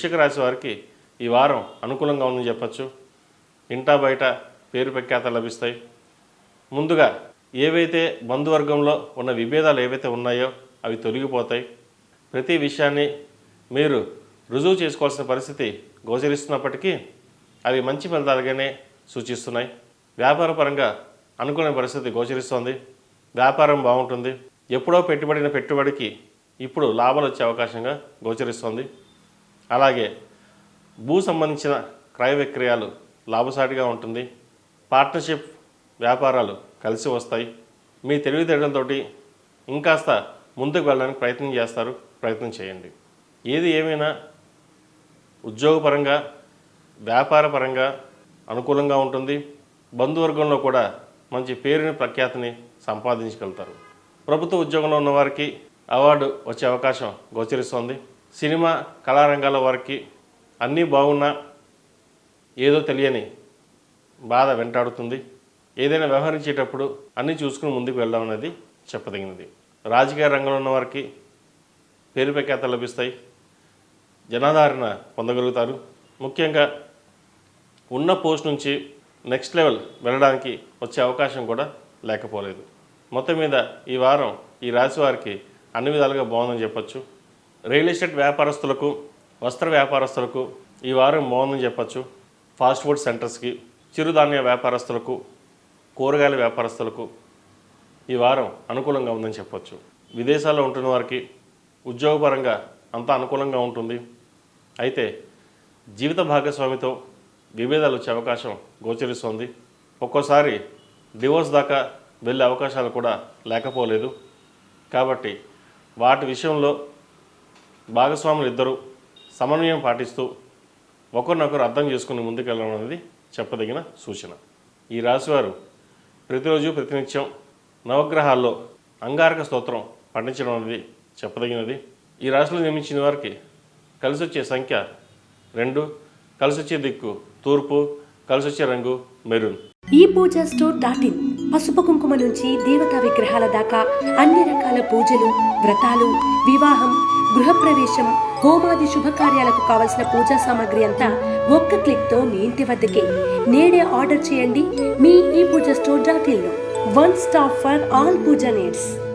వృశ్చిక రాశి వారికి ఈ వారం అనుకూలంగా ఉందని చెప్పచ్చు. ఇంటా బయట పేరు ప్రఖ్యాతలు లభిస్తాయి. ముందుగా ఏవైతే బంధువర్గంలో ఉన్న విభేదాలు ఏవైతే ఉన్నాయో అవి తొలగిపోతాయి. ప్రతి విషయాన్ని మీరు రుజువు చేసుకోవాల్సిన పరిస్థితి గోచరిస్తున్నప్పటికీ అవి మంచి ఫలితాలుగానే సూచిస్తున్నాయి. వ్యాపార పరంగా అనుకూలమైన పరిస్థితి గోచరిస్తోంది. వ్యాపారం బాగుంటుంది. ఎప్పుడో పెట్టుబడిన పెట్టుబడికి ఇప్పుడు లాభాలు వచ్చే అవకాశంగా గోచరిస్తోంది. అలాగే భూ సంబంధించిన క్రయ విక్రయాలు లాభసాటిగా ఉంటుంది. పార్ట్నర్షిప్ వ్యాపారాలు కలిసి వస్తాయి. మీ తెలివితేటలతో ఇంకాస్త ముందుకు వెళ్ళడానికి ప్రయత్నం చేయండి. ఏది ఏమైనా ఉద్యోగపరంగా వ్యాపార పరంగా అనుకూలంగా ఉంటుంది. బంధువర్గంలో కూడా మంచి పేరుని ప్రఖ్యాతిని సంపాదించగలుగుతారు. ప్రభుత్వ ఉద్యోగంలో ఉన్నవారికి అవార్డు వచ్చే అవకాశం గోచరిస్తోంది. సినిమా కళారంగాల వారికి అన్నీ బాగున్నా ఏదో తెలియని బాధ వెంటాడుతుంది. ఏదైనా వ్యవహరించేటప్పుడు అన్నీ చూసుకుని ముందుకు వెళ్ళడం అనేది చెప్పదగినది. రాజకీయ రంగంలో ఉన్న వారికి పేరు ప్రఖ్యాతలు లభిస్తాయి. జనాదరణ పొందగలుగుతారు. ముఖ్యంగా ఉన్న పోస్ట్ నుంచి నెక్స్ట్ లెవెల్ వెళ్ళడానికి వచ్చే అవకాశం కూడా లేకపోలేదు. మొత్తం మీద ఈ వారం ఈ రాశి వారికి అన్ని విధాలుగా బాగుందని చెప్పచ్చు. రియల్ ఎస్టేట్ వ్యాపారస్తులకు, వస్త్ర వ్యాపారస్తులకు ఈ వారం బాగుందని చెప్పచ్చు. ఫాస్ట్ ఫుడ్ సెంటర్స్కి, చిరుధాన్య వ్యాపారస్తులకు, కూరగాయల వ్యాపారస్తులకు ఈ వారం అనుకూలంగా ఉందని చెప్పచ్చు. విదేశాల్లో ఉంటున్న వారికి ఉద్యోగపరంగా అంతా అనుకూలంగా ఉంటుంది. అయితే జీవిత భాగస్వామితో విభేదాలు వచ్చే అవకాశం గోచరిస్తోంది. ఒక్కోసారి డివోర్స్ దాకా వెళ్ళే అవకాశాలు కూడా లేకపోలేదు. కాబట్టి వాటి విషయంలో భాగస్వాములు ఇద్దరు సమన్వయం పాటిస్తూ ఒకరినొకరు అర్థం చేసుకుని ముందుకెళ్ళడం అనేది చెప్పదగిన సూచన. ఈ రాశివారు ప్రతిరోజు ప్రతినిత్యం నవగ్రహాల్లో అంగారక స్తోత్రం పఠించడం అనేది చెప్పదగినది. ఈ రాశిలో జన్మించిన వారికి కలిసి వచ్చే సంఖ్య 2, కలిసి వచ్చే దిక్కు తూర్పు, కలిసి వచ్చే రంగు మెరూన్. ఈ పూజా స్టోర్.in పసుపు కుంకుమ నుంచి దేవతా విగ్రహాల దాకా అన్ని రకాల పూజలు, వ్రతాలు, వివాహం, గృహప్రవేశం, హోమాది శుభకార్యాలకు కావలసిన పూజా సామాగ్రి అంతా ఒక్క క్లిక్తో మీ ఇంటి వద్దకే. నేడే ఆర్డర్ చేయండి మీ ఈ పూజా స్టోర్.in లో. One stop for all puja needs.